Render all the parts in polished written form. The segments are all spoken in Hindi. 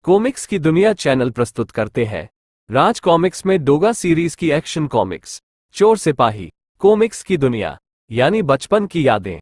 कॉमिक्स की दुनिया चैनल प्रस्तुत करते हैं राज कॉमिक्स में डोगा सीरीज की एक्शन कॉमिक्स चोर सिपाही। कॉमिक्स की दुनिया यानी बचपन की यादें।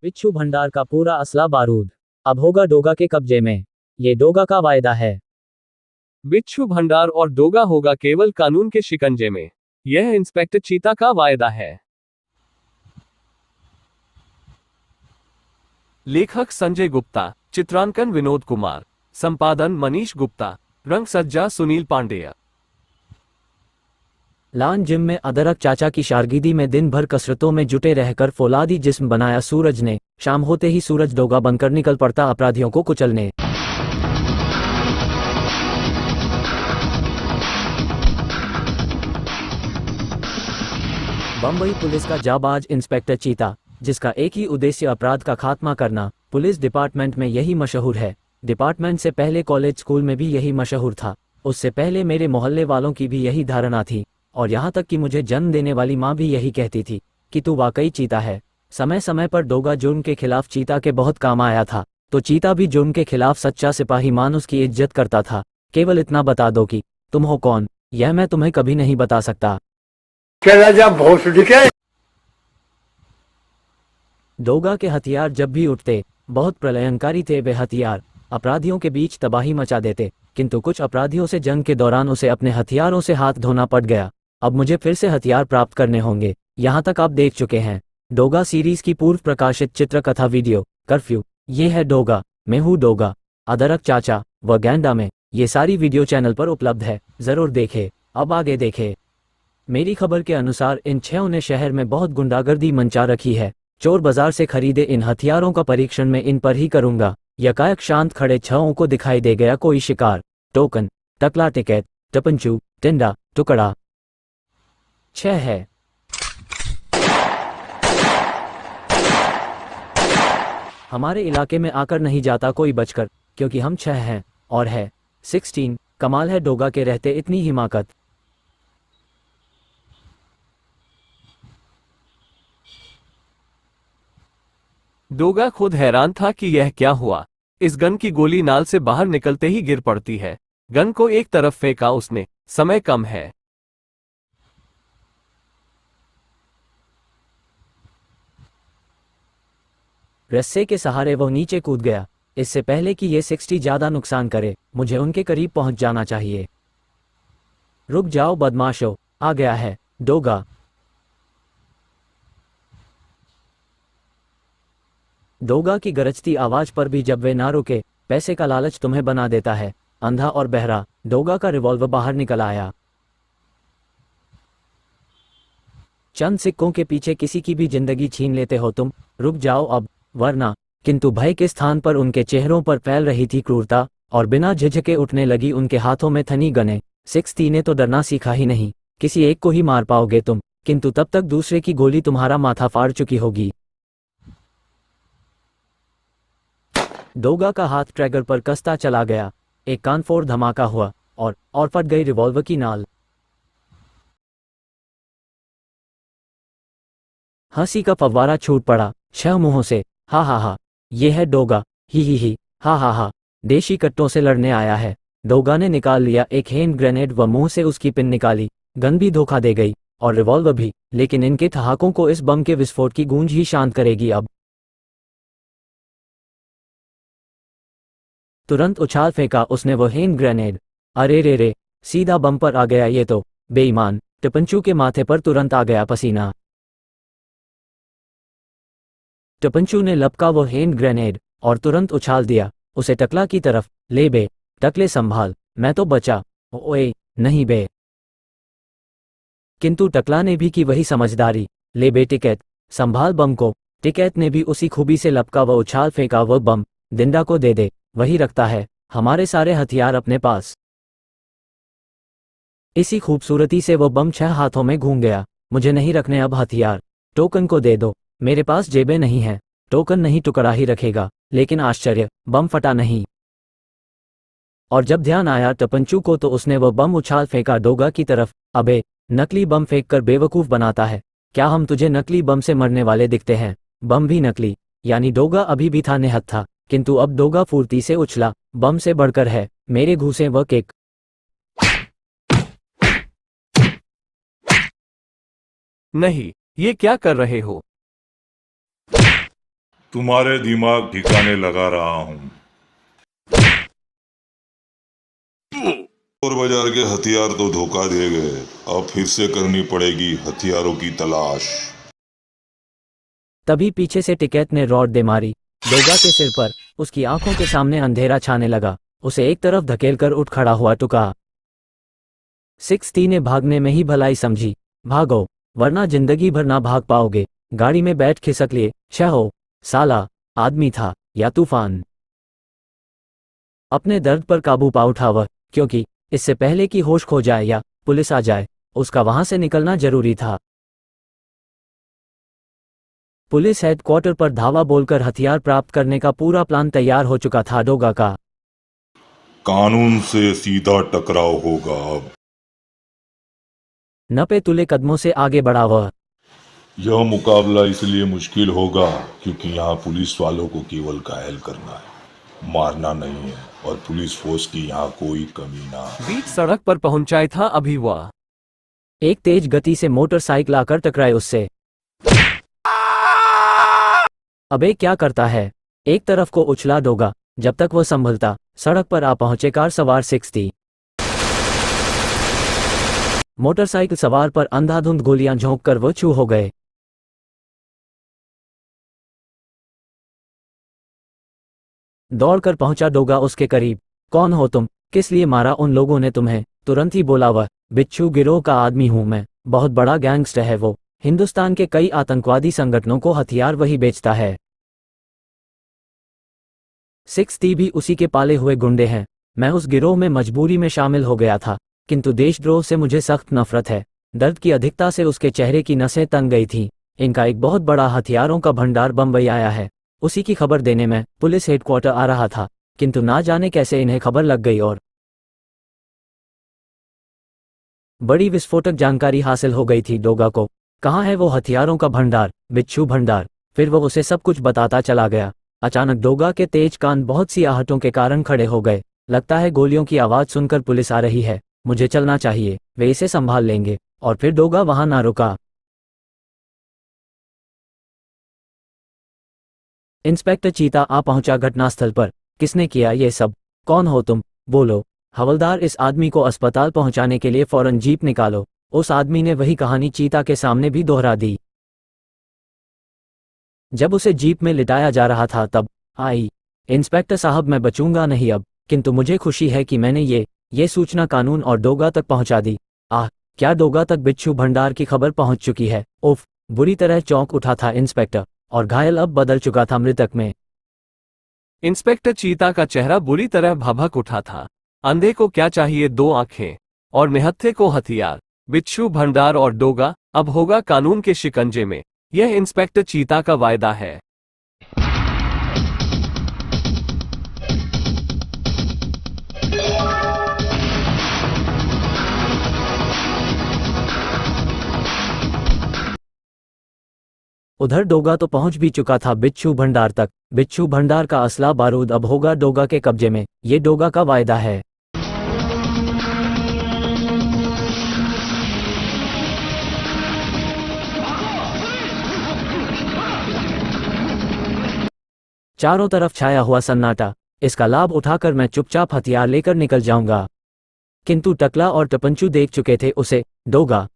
बिच्छू भंडार का पूरा असला बारूद अब होगा डोगा के कब्जे में, ये डोगा का वायदा है। बिच्छू भंडार और डोगा होगा केवल कानून के शिकंजे में, यह इंस्पेक्टर चीता का वायदा है। लेखक संजय गुप्ता, चित्रांकन विनोद कुमार, संपादन मनीष गुप्ता, रंग सज्जा सुनील पांडेय। लान जिम में अदरक चाचा की शारगिदी में दिन भर कसरतों में जुटे रहकर फौलादी जिस्म बनाया सूरज ने। शाम होते ही सूरज डोगा बनकर निकल पड़ता अपराधियों को कुचलने। बम्बई पुलिस का जाबाज इंस्पेक्टर चीता, जिसका एक ही उद्देश्य अपराध का खात्मा करना, पुलिस डिपार्टमेंट में यही मशहूर है। डिपार्टमेंट से पहले कॉलेज स्कूल में भी यही मशहूर था। उससे पहले मेरे मोहल्ले वालों की भी यही धारणा थी, और यहाँ तक कि मुझे जन्म देने वाली माँ भी यही कहती थी कि तू वाकई चीता है। समय समय पर डोगा जुर्म के खिलाफ चीता के बहुत काम आया था, तो चीता भी जुर्म के खिलाफ सच्चा सिपाही मान उसकी इज्जत करता था। केवल इतना बता दो कि तुम हो कौन, यह मैं तुम्हें कभी नहीं बता सकता। डोगा के हथियार जब भी उठते बहुत प्रलयंकारी थे। वे हथियार अपराधियों के बीच तबाही मचा देते, किंतु कुछ अपराधियों से जंग के दौरान उसे अपने हथियारों से हाथ धोना पड़ गया। अब मुझे फिर से हथियार प्राप्त करने होंगे। यहाँ तक आप देख चुके हैं डोगा सीरीज की पूर्व प्रकाशित चित्रकथा वीडियो कर्फ्यू। ये है डोगा, मैं हूँ डोगा, अदरक चाचा व गैंडा में। ये सारी वीडियो चैनल पर उपलब्ध है, जरूर देखे। अब आगे देखे। मेरी खबर के अनुसार इन छहों ने शहर में बहुत गुंडागर्दी मंचा रखी है। चोर बाजार से खरीदे इन हथियारों का परीक्षण मैं इन पर ही करूंगा। यकायक शांत खड़े छहों को दिखाई दे गया कोई शिकार। टोकन, टकला, टिकट, टपंचू, टिंडा, टुकड़ा। 6 है। हमारे इलाके में आकर नहीं जाता कोई बचकर, क्योंकि हम 6 हैं और है 16। कमाल है डोगा के रहते इतनी हिमाकत। डोगा खुद हैरान था कि यह क्या हुआ। इस गन की गोली नाल से बाहर निकलते ही गिर पड़ती है। गन को एक तरफ फेंका उसने, समय कम है। रस्से के सहारे वह नीचे कूद गया। इससे पहले कि ये 60 ज्यादा नुकसान करे, मुझे उनके करीब पहुंच जाना चाहिए। रुक जाओ बदमाशो, आ गया है डोगा। डोगा की गरजती आवाज पर भी जब वे ना रुके। पैसे का लालच तुम्हें बना देता है अंधा और बहरा। डोगा का रिवॉल्वर बाहर निकल आया। चंद सिक्कों के पीछे किसी की भी जिंदगी छीन लेते हो तुम। रुक जाओ अब, वरना। किंतु भय के स्थान पर उनके चेहरों पर फैल रही थी क्रूरता, और बिना झिझके उठने लगी उनके हाथों में थनी गने। 60 ने तो डरना सीखा ही नहीं। किसी एक को ही मार पाओगे तुम, किंतु तब तक दूसरे की गोली तुम्हारा माथा फाड़ चुकी होगी। डोगा का हाथ ट्रैगर पर कसता चला गया। एक कानफोड़ धमाका हुआ और फट गई रिवॉल्वर की नाल। हंसी का फव्वारा छूट पड़ा 6 मुंहों से। हा हा हा, ये है डोगा, ही, हा हा हा। देशी कट्टों से लड़ने आया है। डोगा ने निकाल लिया एक हैंड ग्रेनेड व मुंह से उसकी पिन निकाली। गन भी धोखा दे गई और रिवॉल्वर भी, लेकिन इनके ठहाकों को इस बम के विस्फोट की गूंज ही शांत करेगी अब। तुरंत उछाल फेंका उसने वो हैंड ग्रेनेड। अरे रे, सीधा बम पर आ गया ये तो। बेईमान। टपंचू के माथे पर तुरंत आ गया पसीना। टपंचू ने लपका वो हैंड ग्रेनेड और तुरंत उछाल दिया उसे टकला की तरफ। ले बे, टकले संभाल, मैं तो बचा। ओए नहीं बे। किंतु टकला ने भी की वही समझदारी। ले बे टिकट, संभाल बम को। टिकट ने भी उसी खूबी से लपका व उछाल फेंका वो बम। दिंडा को दे दे, वही रखता है हमारे सारे हथियार अपने पास। इसी खूबसूरती से वो बम 6 हाथों में घूम गया। मुझे नहीं रखने अब हथियार, टोकन को दे दो। मेरे पास जेबें नहीं हैं। टोकन नहीं टुकड़ा ही रखेगा, लेकिन आश्चर्य, बम फटा नहीं। और जब ध्यान आया टपंचू को तो उसने वह बम उछाल फेंका डोगा की तरफ। अबे, नकली बम फेंक कर बेवकूफ़ बनाता है क्या? हम तुझे नकली बम से मरने वाले दिखते हैं? बम भी नकली? यानी डोगा अभी भी था नेहत था, किंतु अब डोगा फुर्ती से उछला। बम से बढ़कर है मेरे घूसे व किक। नहीं, ये क्या कर रहे हो? तुम्हारे दिमाग ठिकाने लगा रहा हूं। और बाजार के हथियार तो धोखा दिए गए, अब फिर से करनी पड़ेगी हथियारों की तलाश। तभी पीछे से टिकैत ने रॉड दे मारी डोगा के सिर पर। उसकी आंखों के सामने अंधेरा छाने लगा। उसे एक तरफ धकेलकर उठ खड़ा हुआ टुका। 60 ने भागने में ही भलाई समझी। भागो, वरना जिंदगी भर ना भाग पाओगे। गाड़ी में बैठ खिसक लिए। शहो, साला आदमी था या तूफान। अपने दर्द पर काबू पा उठा वह, क्योंकि इससे पहले कि होश खो जाए या पुलिस आ जाए, उसका वहां से निकलना जरूरी था। पुलिस हेडक्वार्टर पर धावा बोलकर हथियार प्राप्त करने का पूरा प्लान तैयार हो चुका था डोगा का। कानून से सीधा टकराव होगा अब। नपे तुले कदमों से आगे बढ़ा वह। यह मुकाबला इसलिए मुश्किल होगा क्योंकि यहाँ पुलिस वालों को केवल घायल करना है, मारना नहीं है। और पुलिस फोर्स की यहाँ कोई कमी ना है। बीच सड़क पर पहुंचाया था अभी वह। एक तेज गति से मोटरसाइकिल आकर टकराए उससे। अबे क्या करता है? एक तरफ को उछला डोगा। जब तक वह संभलता, सड़क पर आ पहुंचे कार सवार 60। मोटरसाइकिल सवार पर अंधाधुंध गोलियां झोंककर वो छू हो गए। दौड़कर पहुंचा डोगा उसके करीब। कौन हो तुम? किस लिए मारा उन लोगों ने तुम्हें? तुरंत ही बोला वह। बिच्छू गिरोह का आदमी हूं मैं, बहुत बड़ा गैंगस्टर है वो। हिंदुस्तान के कई आतंकवादी संगठनों को हथियार वही बेचता है। 60 भी उसी के पाले हुए गुंडे हैं। मैं उस गिरोह में मजबूरी में शामिल हो गया था, किंतु देशद्रोह से मुझे सख्त नफरत है। दर्द की अधिकता से उसके चेहरे की नसें तन गई थीं। इनका एक बहुत बड़ा हथियारों का भंडार बम्बई आया है, उसी की खबर देने में पुलिस हेडक्वार्टर आ रहा था, किंतु ना जाने कैसे इन्हें खबर लग गई और बड़ी विस्फोटक जानकारी हासिल हो गई थी डोगा को। कहाँ है वो हथियारों का भंडार? बिच्छू भंडार। फिर वो उसे सब कुछ बताता चला गया। अचानक डोगा के तेज कान बहुत सी आहटों के कारण खड़े हो गए। लगता है गोलियों की आवाज सुनकर पुलिस आ रही है, मुझे चलना चाहिए, वे इसे संभाल लेंगे। और फिर डोगा वहां ना रुका। इंस्पेक्टर चीता आ पहुंचा घटनास्थल पर। किसने किया ये सब? कौन हो तुम? बोलो। हवलदार, इस आदमी को अस्पताल पहुंचाने के लिए फौरन जीप निकालो। उस आदमी ने वही कहानी चीता के सामने भी दोहरा दी। जब उसे जीप में लिटाया जा रहा था तब आई। इंस्पेक्टर साहब, मैं बचूंगा नहीं अब, किंतु मुझे खुशी है कि मैंने ये सूचना कानून और डोगा तक पहुंचा दी। आह, क्या डोगा तक बिच्छू भंडार की खबर पहुंच चुकी है? उफ! बुरी तरह चौंक उठा था इंस्पेक्टर, और घायल अब बदल चुका था मृतक में। इंस्पेक्टर चीता का चेहरा बुरी तरह भभक उठा था। अंधे को क्या चाहिए 2 आंखें, और निहत्थे को हथियार। बिच्छू भंडार और डोगा अब होगा कानून के शिकंजे में, यह इंस्पेक्टर चीता का वायदा है। उधर डोगा तो पहुंच भी चुका था बिच्छू भंडार तक। बिच्छू भंडार का असला बारूद अब होगा डोगा के कब्जे में, ये डोगा का वायदा है। चारों तरफ छाया हुआ सन्नाटा। इसका लाभ उठाकर मैं चुपचाप हथियार लेकर निकल जाऊंगा, किंतु टकला और टपंचू देख चुके थे उसे। डोगा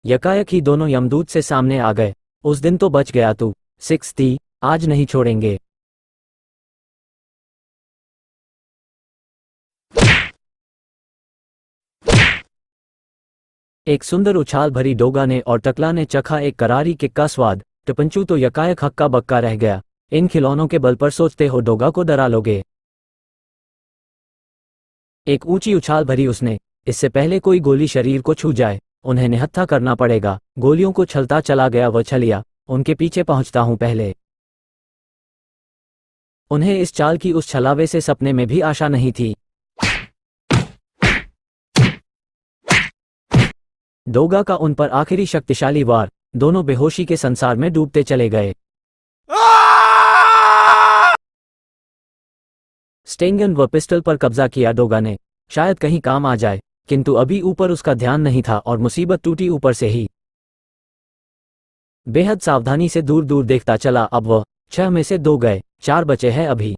यकायक ही दोनों यमदूत से सामने आ गए। उस दिन तो बच गया तू 60, आज नहीं छोड़ेंगे। एक सुंदर उछाल भरी डोगा ने और टकला ने चखा एक करारी किक का स्वाद। टपंचू तो यकायक हक्का बक्का रह गया। इन खिलौनों के बल पर सोचते हो डोगा को डरा लोगे? एक ऊंची उछाल भरी उसने। इससे पहले कोई गोली शरीर को छू जाए, उन्हें निहत्था करना पड़ेगा। गोलियों को छलता चला गया वह छलिया। उनके पीछे पहुंचता हूं पहले। उन्हें इस चाल की उस छलावे से सपने में भी आशा नहीं थी। डोगा का उन पर आखिरी शक्तिशाली वार, दोनों बेहोशी के संसार में डूबते चले गए। स्टेंगन व पिस्टल पर कब्जा किया डोगा ने, शायद कहीं काम आ जाए, किंतु अभी ऊपर उसका ध्यान नहीं था और मुसीबत टूटी ऊपर से ही। बेहद सावधानी से दूर दूर देखता चला। अब वह 6 में से 2 गए, 4 बचे हैं अभी।